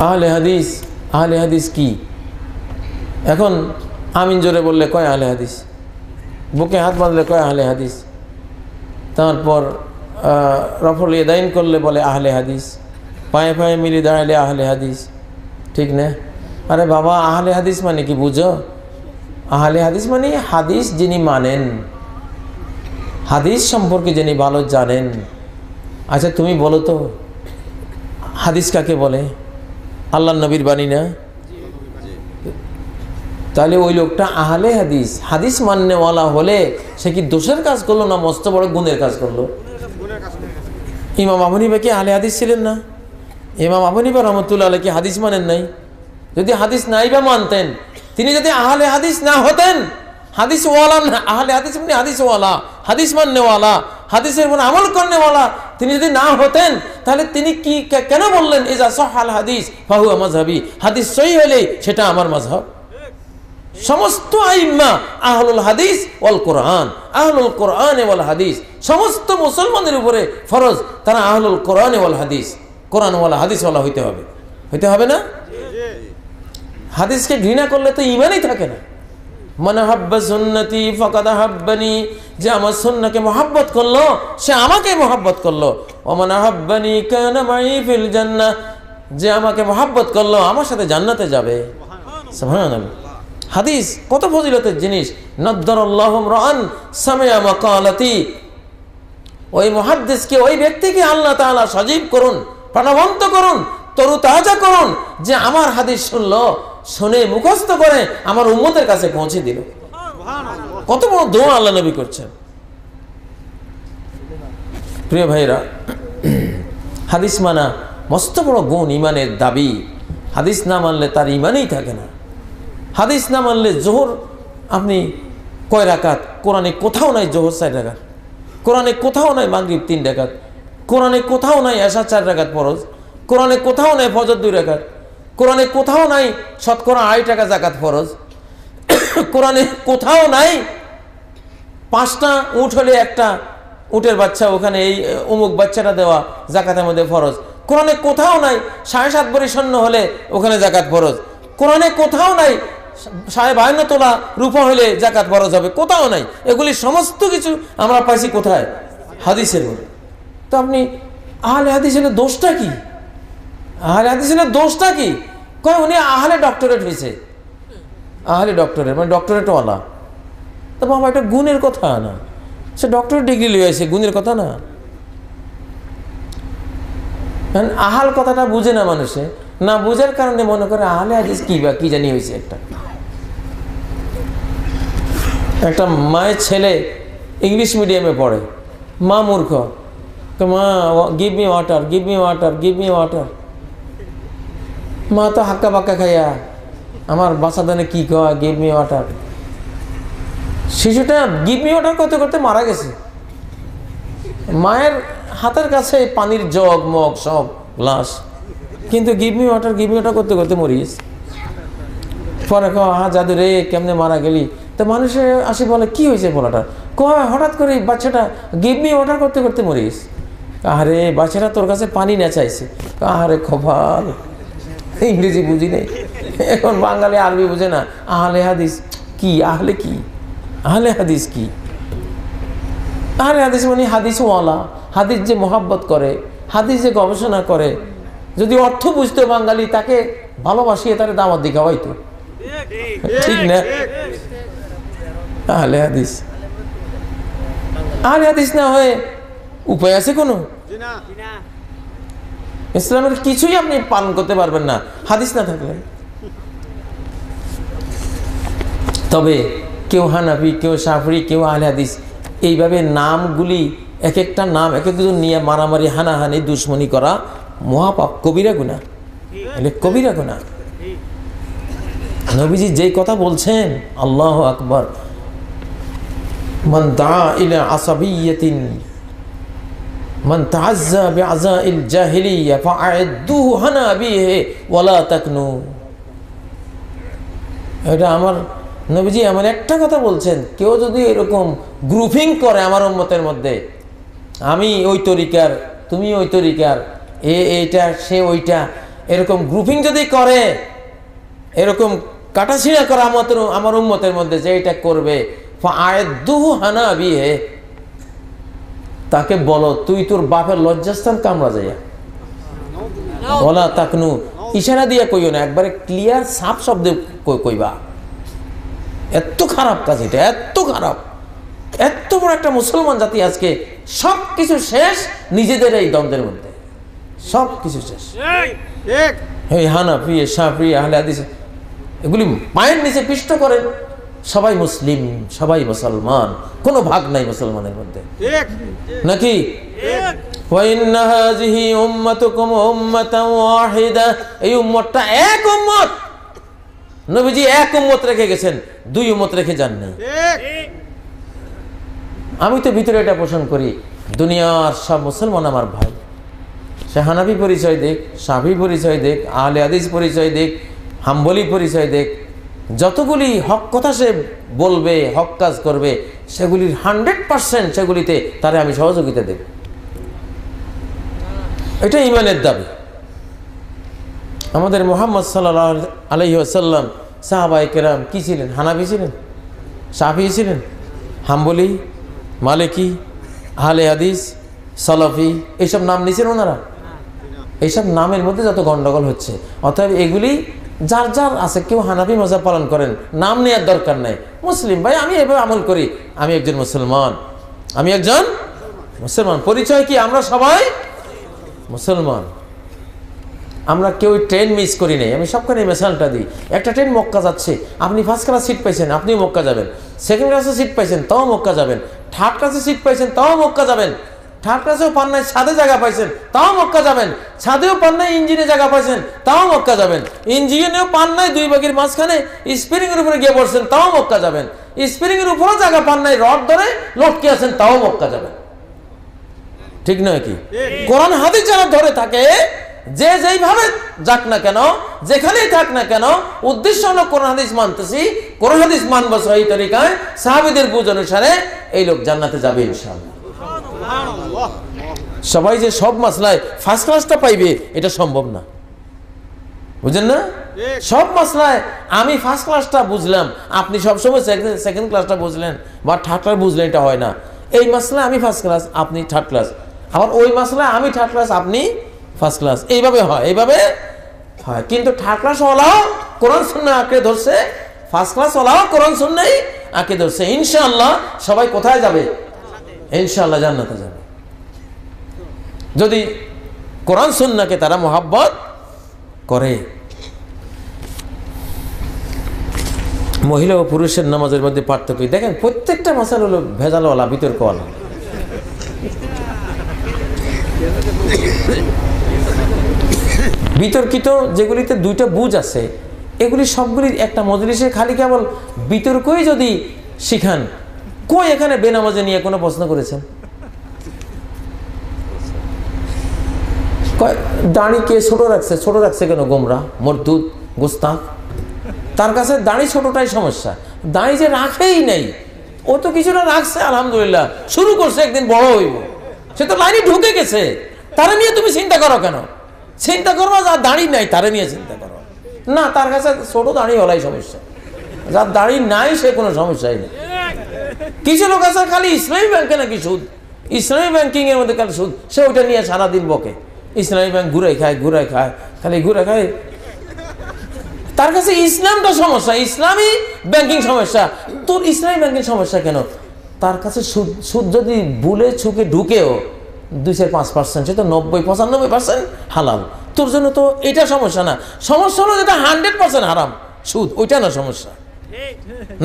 আহলে হাদিস কি? এখন আমিন জোরে বললে কয় আহলে হাদিস, বুকে হাত বাঁধলে কয় আহলে হাদিস, তারপর রফল ইয়াদাইন করলে বলে আহলে হাদিস, পায়ে পায়ে মিলি দাঁড়ালে আহলে হাদিস, ঠিক না? আরে বাবা, আহলে হাদিস মানে কি বুঝো? আহলে হাদিস মানে হাদিস যিনি মানেন, হাদিস সম্পর্কে যিনি ভালো জানেন। আচ্ছা তুমি বলো তো, হাদিস কাকে বলে? আল্লাহর নবীর বাণী না? তাহলে ওই লোকটা আহলে হাদিস, হাদিস মাননেওয়ালা হলে সে কি দোষের কাজ করলো না মস্ত বড় গুণের কাজ করলো? ইমাম আবু হানিফা কি আহলে হাদিস ছিলেন না? ইমাম আবু হানিফা রহমতুল্লাহ আলাইহি কি হাদিস মানেন নাই? যদি হাদিস নাই বা মানতেন, তিনি যদি আহলে হাদিস না হতেন, হাদিস ওয়ালা না, আহলে হাদিস মানে হাদিস ওয়ালা, হাদিস মাননেওয়ালা, হাদিসের উপর আমল করনেওয়ালা, তিনি যদি না হতেন তাহলে তিনি কি কেন বললেন ইজা সাহাল হাদিস ফাহুয়া মাযহাবি, হাদিস সহিহ হলে সেটা আমার মাযহাব? সমস্ত আইম্মা আহলুল হাদিস ওয়াল কোরআন, আহলুল কোরআন ওয়াল হাদিস, সমস্ত মুসলমানদের উপরে ফরজ তারা আহলুল কোরআন ওয়াল হাদিস, কোরআন ওয়ালা হাদিস ওয়ালা হইতে হবে, হইতে হবে না? হাদিসকে ঘৃণা করলে তো ঈমানই থাকে না। মান হাব্বা সুন্নতি ফাকাদ হাব্বানি, যে আমার সুন্নাহকে মহব্বত করলো সে আমাকে মহব্বত করলো। ওয়া মান হাব্বানি কানা মাই ফিল জান্নাহ, যে আমাকে মহব্বত করলো আমার সাথে জান্নাতে যাবে। সুবহানাল্লাহ। হাদিস কত ফজিলতের জিনিস। নাদ্দারাল্লাহু রাআন সামিআ মাকালাতি, ওই মুহাদ্দিসকে, ওই ব্যক্তিকে আল্লাহ তাআলা সজীব করুন, প্রাণবন্ত করুন, তরুতাজা করুন, যে আমার হাদিস শুনলো, শুনে মুখস্থ করে আমার উম্মতের কাছে পৌঁছে দিল। কত বড় দোয়া আল্লাহ নবী করছেন। প্রিয় ভাইরা, হাদিস মানা মস্ত বড় গুণ, ইমানের দাবি। হাদিস না মানলে তার ইমানই থাকে না। হাদিস না মানলে জোহর আপনি কয় রাকাত? কোরআনে কোথাও নাই জোহর 4 রাকাত, কোরআনে কোথাও নাই মাগরিব 3 রাকাত, কোরআনে কোথাও নাই এশা 4 রাকাত ফরজ, কোরআনে কোথাও নাই ফজর 2 রাকাত, কোরআনে কোথাও নাই শতকরা 8 টাকা জাকাত ফরজ, কোরআনে কোথাও নাই 5টা উট হলে একটা উটের বাচ্চা ওখানে এই অমুক বাচ্চাটা দেওয়া জাকাতের মধ্যে ফরজ, কোরআনে কোথাও নাই 7.5 ভরি স্বর্ণ হলে ওখানে জাকাত ফরজ, কোরআনে কোথাও নাই 52 তোলা রূপা হলে জাকাত ফরজ হবে, কোথাও নাই। এগুলি সমস্ত কিছু আমরা পাইছি কোথায়? হাদিসের মধ্যে। তো আপনি আহলে হাদিস হলে দোষটা কি? আহলে হাদিস হলে দোষটা কি? কয় উনি আহলে ডক্টরেট হয়েছে, আহলে ডক্টরেট মানে ডক্টরেটওয়ালা। তো বাবা এটা গুণের কথা না, সে ডক্টরেট ডিগ্রি লিয়ে আসে, গুণের কথা না। আহাল কথাটা বুঝে না মানুষে, না বুঝার কারণে মনে করে আহলে হাদিস কি বা কি জানি হয়েছে। একটা মায়ের ছেলে ইংলিশ মিডিয়ামে পড়ে, মা মূর্খ, তো মা give me water, give me water, give me water. মা তো হাক্কা বাক্কা খাইয়া আমার বাচ্চাদানে কি কয় গিভ মি ওয়াটার। শিশুটা গিভ মি ওয়াটার করতে করতে মারা গেছে। মায়ের হাতের কাছে পানির জগ মগ সব গ্লাস, কিন্তু গিভ মি ওয়াটার করতে করতে মরে গেছে। পরে হা জাদু রে কেমনে মারা গেলি? তো মানুষের আসি বলে কি হয়েছে বলাটা, কয় হঠাৎ করে বাচ্চাটা গিভ মি ওয়াটার করতে করতে মরে গেছে। আরে বাচ্চাটা তোর কাছে পানি না চাইছে। আরে কপাল, ইংরেজি বুঝি নেই, এখন বাঙালি আরবি বুঝে না। আহলে হাদিস কি? আহলে কি? আহলে হাদিস কি? আহলে হাদিস মানে হাদিস ওয়ালা, হাদিস যে মোহাব্বত করে, হাদিস যে গবেষণা করে। যদি অর্থ বুঝতো বাঙালি, তাকে ভালোবাসিয়ে তার দাওয়াত দিয়ে খাওয়াইতো, ঠিক না? আহলে হাদিস, আহলে হাদিস না হয়ে উপায় আছে কোনো? ইসলামের কিছুই আপনি পালন করতে পারবেন না হাদিস না থাকলে। তবে কেউ হানাফি, কেউ শাফি, কেউ আহলে হাদিস, এইভাবে নামগুলি এক একটা নাম এক একজন নিয়ে মারামারি, হানাহানি, দুশ্মনী করা মহাপাপ, কবিরা গুনাহ, এগুলো কবিরা গুনাহ। নবীজি যেই কথা বলছেন, আল্লাহু আকবার, মান দা ইলা আসাবিয়্যাতিন মান তাআজ্জা বিআযাইল জাহিলিয়্যা ফাআইদুহু হানাবিহি ওয়ালা তাকনু। এটা আমার নবীজি এমন একটা কথা বলছেন, কেউ যদি এরকম গ্রুপিং করে আমার উম্মতের মধ্যে, আমি ওই তরিকার, তুমি ওই তরিকার, এইটা সে ওইটা, এরকম গ্রুপিং যদি করে, এরকম কাটাছিড়া করা আমার উম্মতের মধ্যে যে এটা করবে, ফাআদুহু হানাবিয়ে, তাকে বলো তুই তোর বাপের লজ্জাস্থান কামড়া যাইয়া বলা তাকনু, ইশারা দিয়ে কইও না, একবারে ক্লিয়ার সাফ শব্দে কইবা। এত খারাপ কাজ এটা, এত খারাপ। এত বড় একটা মুসলমান জাতি আজকে সব কিছু শেষ নিজেদের এই দ্বন্দ্বের মধ্যে, সব কিছু শেষ। এই হানাফি শাফি আহলে হাদিস এগুলি পায়ের নিচে পিষ্ট করেন, সবাই মুসলিম, সবাই মুসলমান, কোনো ভাগ নাই মুসলমানের মধ্যে, নাকি? ওয়াইন্না হাযিহি উম্মাতুকুম উম্মাতান ওয়াহিদা, এই উম্মতটা এক উম্মত। নবীজি এক উম্মত রেখে গেছেন, দুই উম্মত রেখে যান নাই। আমি তো ভিতরে এটা পোষণ করি, দুনিয়ার সব মুসলমান আমার ভাই। সে হানাফি পরিচয় দেখ, শাফি পরিচয় দেখ, আহলে হাদিস পরিচয় দেখ, হাম্বলি পরিচয় দেখ, যতগুলি হক কথা সে বলবে, হক কাজ করবে, সেগুলির 100% সেগুলিতে তারে আমি সহযোগিতা দেব। এটা ঈমানের দাবি। আমাদের মুহাম্মদ সাল্লাল্লাহু আলাইহি ওয়াসাল্লাম সাহাবায়ে কেরাম কি ছিলেন? হানাফি ছিলেন, শাফি ছিলেন, হাম্বলি, মালিকি, আহলে হাদিস, সালাফি, এইসব নাম নিয়েছেন ওনারা। এইসব নামের মধ্যে যত গন্ডগোল হচ্ছে, অতএব এগুলি যার যার আছে। কেউ হানাফি মাযহাব পালন করেন, নাম নেওয়ার দরকার নাই। মুসলিম ভাই, আমি এভাবে আমল করি, আমি একজন মুসলমান, আমি একজন মুসলমান। পরিচয় কি? আমরা সবাই মুসলমান। আমরা কেউ ট্রেন মিস করি নাই। আমি সবখানে মেশালটা দিই। একটা ট্রেন মক্কা যাচ্ছে, আপনি ফার্স্ট ক্লাস সিট পাইছেন, আপনিও মক্কা যাবেন। সেকেন্ড ক্লাসে সিট পাইছেন, তাও মক্কা যাবেন। থার্ড ক্লাসে সিট পাইছেন, তাও মক্কা যাবেন। থার্ড ক্লাসেও পান নাই, ছাদে জায়গা পাইছেন, তাও মক্কা যাবেন। ছাদেও পান নাই, ইঞ্জিনে জায়গা পাইছেন, তাও মক্কা যাবেন। ইঞ্জিনেও পান নাই, দুই বাগির মাঝখানে স্প্রিং এর উপরে গিয়ে বসছেন, তাও মক্কা যাবেন। স্প্রিং এর উপরেও জায়গা পান নাই, রড ধরে লটকে আছেন, তাও মক্কা যাবেন। ঠিক নয় কি? কোরআন হাদিস যারা ধরে থাকে, যে যেইভাবে যাক না কেন, যেখানেই থাক না কেন, উদ্দেশ্য হলো কোরআন হাদিস মানতেছি, কোরআন হাদিস মানবো সহি তরিকায়, সাহাবীদের বুঝ অনুসারে, এই লোক জান্নাতে যাবে ইনশাআল্লাহ। সবাই যে সব মাসলায় ফার্স্ট ক্লাসটা পাইবে এটা সম্ভব না, বুঝেন না? সব মাসলায় আমি ফার্স্ট ক্লাসটা বুঝলাম, আপনি সবসময় সেকেন্ড ক্লাসটা বুঝলেন বা থার্ড ক্লাস বুঝলেন, এটা হয় না। এই মাসলায় আমি ফার্স্ট ক্লাস, আপনি থার্ড ক্লাস, আবার ওই মাসলায় আমি থার্ড ক্লাস, আপনি ফার্স্ট ক্লাস, এইভাবে হয়, এইভাবে হয়। কিন্তু থার্ড ক্লাস ওলাও কোরআন সুন্নাহ আঁকড়ে ধরছে, ফার্স্ট ক্লাস ওলাও কোরআন সুন্নাহই আঁকড়ে ধরছে। ইনশাআল্লাহ সবাই কোথায় যাবে? ইনশাআল্লাহ জান্নাতে যাবে, যদি কোরআন সুন্নাহকে তারা মোহাব্বত করে। মহিলা ও পুরুষের নামাজের মধ্যে পার্থক্য দেখেন, প্রত্যেকটা মাসাল হলো ভেজালওয়ালা, বিতর্কওয়ালা। বিতর্কিত যেগুলিতে দুইটা বুঝ আছে, এগুলি সবগুলি একটা মজলিসে খালি কেবল বিতর্কই যদি শিখান, কই এখানে বেনামাজে নিয়ে কোনো প্রশ্ন করেছেন? দাড়ি কে ছোট রাখছে? ছোট রাখছে কেন? গোমরা, মরদুদ, গোস্তাখ। তার কাছে দাড়ি ছোটটাই সমস্যা, দাড়ি যে রাখেই নেই। ও তো কিছুটা রাখছে আলহামদুলিল্লাহ, শুরু করছে, একদিন বড় হইব, সে তো লাইনে ঢুকে গেছে। তারা নিয়ে তুমি চিন্তা করো কেন? চিন্তা করবো যার দাড়ি নাই তারা নিয়ে চিন্তা করো না, তার কাছে ছোট দাড়ি হলাই সমস্যা, যার দাড়ি নাই সে কোনো সমস্যাই নেই। কিছু লোক আছে খালি ইসলামী ব্যাংকে নাকি সুদ, ইসলামী ব্যাংকিং এর মধ্যে খালি সুদ, সে ওইটা নিয়ে সারাদিন বকে। ইসলামী ব্যাংক ঘুরে খায়, খালি ঘুরে খায়। তার কাছে ইসলামটা সমস্যা, ইসলামী ব্যাংকিং সমস্যা। তোর ইসলামী ব্যাংকিং সমস্যা কেন? তার কাছে সুদ যদি ভুলে ছুকে ঢুকেও 2-5%, সে তো 90-95% হালাল। তোর জন্য তো এটা সমস্যা না, সমস্যা হলো যেটা 100% হারাম সুদ, ওইটা না সমস্যা,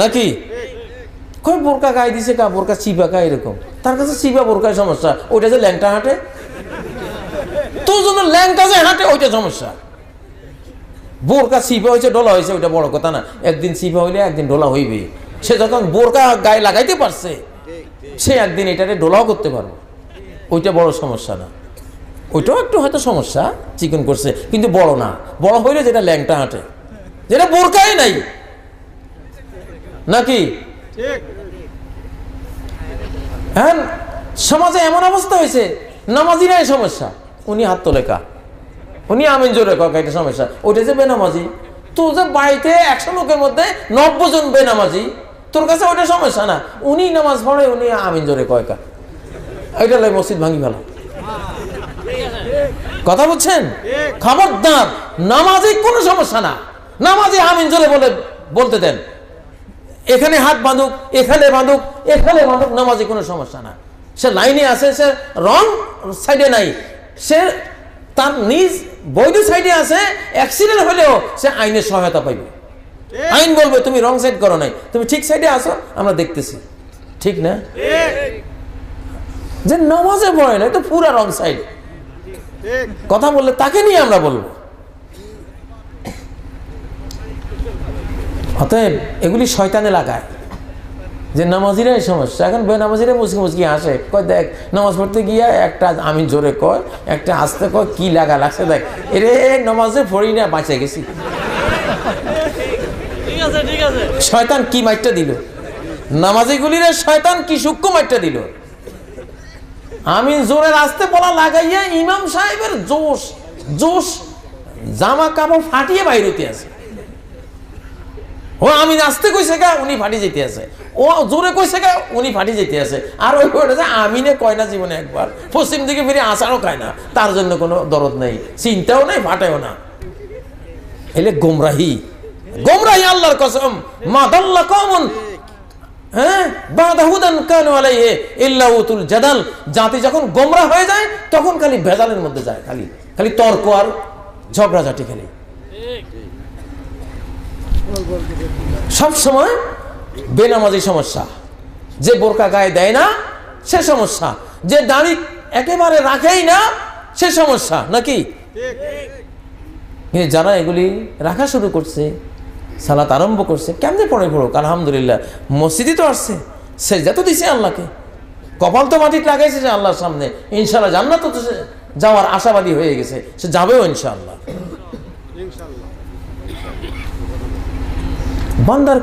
নাকি? কই বোরকা গায়ে দিছে, কা বোরকা চিপা কা, এরকম। তার কাছে চিপা বোরকায় সমস্যা, ওইটা যে ল্যাংটা হাঁটে, তোর জন্য ল্যাংটা যে হাঁটে ওইটা সমস্যা। বোরকা চিপা হয়েছে, ডোলা হয়েছে, ওইটা বড় কথা না। একদিন চিপা হইলে একদিন ডোলা হইবে। সে যখন বোরকা গায়ে লাগাইতে পারছে, সে একদিন এটাকে ডোলাও করতে পারবে, ওইটা বড় সমস্যা না। ওইটাও একটু হয়তো সমস্যা, চিকন করছে, কিন্তু বড় না। বড় হইলে যেটা ল্যাংটা হাঁটে, যেটা বোরকাই নাই, নাকি? হ্যাঁ, সমাজে এমন অবস্থা হয়েছে, নামাজি নাই সমস্যা, উনি হাত তোলে কা, উনি আমিন জোরে কয়, এটা সমস্যা। ওইটা যে বেনামাজি, তোর যে বাড়িতে 100 লোকের মধ্যে 90 জন বেনামাজি, তোর কাছে ওইটা সমস্যা না। উনি নামাজ পড়ে, উনি আমিন জোরে কয় কা, এটা লাই মসজিদ ভাঙি ফেলা। কথা বুঝছেন? খবরদার, নামাজে কোনো সমস্যা না, নামাজে আমিন জোরে বলতে দেন। এখানে হাত বাঁধুক, এখানে বাঁধুক, এখানে বাঁধুক, নামাজে কোনো সমস্যা না। সে লাইনে আছে, সে রং সাইডে নাই, সে তার নিজ বৈধ সাইডে আছে, অ্যাক্সিডেন্ট হলেও সে আইনের সহায়তা পাইবে। আইন বলবে তুমি রং সাইড করো নাই, তুমি ঠিক সাইডে আসো, আমরা দেখতেছি। ঠিক না? যে নামাজে পড়ে না, তো পুরা রং সাইড। কথা বললে তাকে নিয়ে আমরা বলবো। অতএব এগুলি শয়তানে লাগায় যে নামাজিরাই সমস্যা। এখন বেনামাজিরা মুসকি মুসকি আসে, কয় দেখ নামাজ পড়তে গিয়া একটা আমি জোরে কয়, একটা আস্তে কয়, কি লাগছে দেখ, এরে নামাজে পড়ি না, বাঁচে গেছি। শয়তান কি মাইটটা দিল, নামাজিগুলিরে শয়তান কি সূক্ষ্ম মাইটটা দিল। আমি জোরের আস্তে বলা লাগাইয়া ইমাম সাহেবের জোশ জোশ জামা কাপড় ফাটিয়ে বাইরেতে আছে। ও আমি আসতে কইছে গা, উনি ফাটি যেতে আছে। ও জোরে কইছে গা, উনি ফাটি যেতে আছে। আর ওই আমিনে কয় না জীবনে একবার, পশ্চিম দিকে ফিরে আসারও খায় না, তার জন্য কোনো দরদ নেই, চিন্তাও নেই, ফাটেও না। এলে গোমরাহি, গোমরাহি আল্লাহর কসম। মা দাল্লা কওমুন বা'দা হুদান কানু আলাইহি ইল্লা উতুল জাদাল। জাতি যখন গোমরা হয়ে যায় তখন খালি ভেজালের মধ্যে যায়, খালি খালি তর্ক আর ঝগড়াঝাটি। খালি সব সময় বেনামাজি সমস্যা, যে বোরকা গায়ে দেয় না সে সমস্যা, যে দাড়ি একেবারে রাখেই না সে সমস্যা, নাকি? যারা এগুলি রাখা শুরু করছে, সালাত আরম্ভ করছে, কেমনে পড়ে পড়ুক, আলহামদুলিল্লাহ, মসজিদে তো আসছে, সেজদা তো দিছে আল্লাহকে, কপাল তো মাটিতে লাগাইছে যে আল্লাহর সামনে, ইনশাআল্লাহ জান্নাত তো যাওয়ার আশাবাদী হয়ে গেছে, সে যাবেও ইনশাআল্লাহ। বান্দার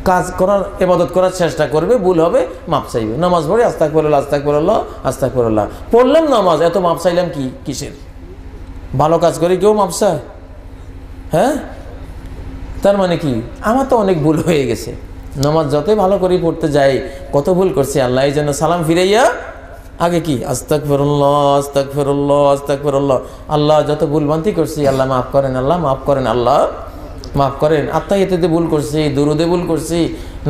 কাজ করার, ইবাদত করার চেষ্টা করবে, ভুল হবে মাপ চাইবে। নামাজ পড়ে আস্তাগফিরুল্লাহ আস্তাগফিরুল্লাহ আস্তাগফিরুল্লাহ পড়লাম, নামাজ এত মাপ চাইলাম কি কিসের? ভালো কাজ করে কেউ মাপ চায়? হ্যাঁ, তার মানে কি আমার তো অনেক ভুল হয়ে গেছে, নামাজ যতই ভালো করে পড়তে যাই কত ভুল করছি আল্লাহ, এই জন্য সালাম ফিরাইয়া আগে কি আস্তাগফিরুল্লাহ আস্তাগফিরুল্লাহ আস্তাগফিরুল্লাহ, আল্লাহ যত ভুলভ্রান্তি করছি আল্লাহ মাফ করেন, আল্লাহ মাফ করেন, আল্লাহ মাফ করেন। আত্মাহিয়াতে ভুল করছি, দুরুদে ভুল করছি,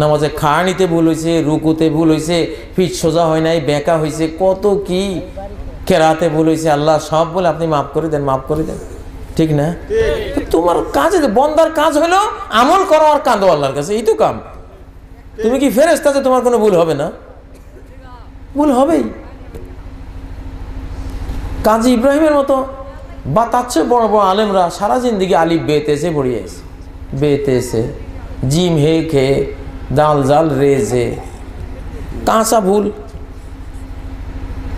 নামাজে খাড়ানিতে ভুল হয়েছে, রুকুতে ভুল হয়েছে, পিঠ সোজা হয় নাই, বেঁকা হয়েছে, কত কি কেরাতে ভুল হয়েছে, আল্লাহ সব বলে আপনি মাফ করে দেন, মাফ করে দেন। ঠিক না? তোমার কাজ, বন্দার কাজ হলো আমল করো আর কাঁদো আল্লাহর কাছে, এই তো কাম। তুমি কি ফেরেশতা যে তোমার কোনো ভুল হবে না? ভুল হবেই। কাজী ইব্রাহিমের মতো বা তার চেয়ে বড় বড় আলেমরা সারা জিন্দিগি আলিফ বেতেছে পড়িয়েছে, বেতেছে জিম হে খে দাল জাল রেজে, কাঁচা ভুল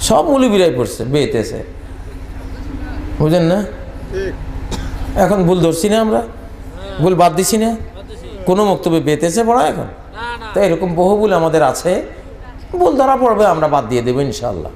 সব মৌলবীরাই পড়ছে, বেতেছে, বুঝলেন না? এখন ভুল ধরছি না আমরা, ভুল বাদ দিছি না, কোনো বক্তব্যে বেতেছে পড়া এখন। তাই এরকম বহু ভুল আমাদের আছে, ভুল ধরা পড়বে, আমরা বাদ দিয়ে দেবো ইনশাআল্লাহ।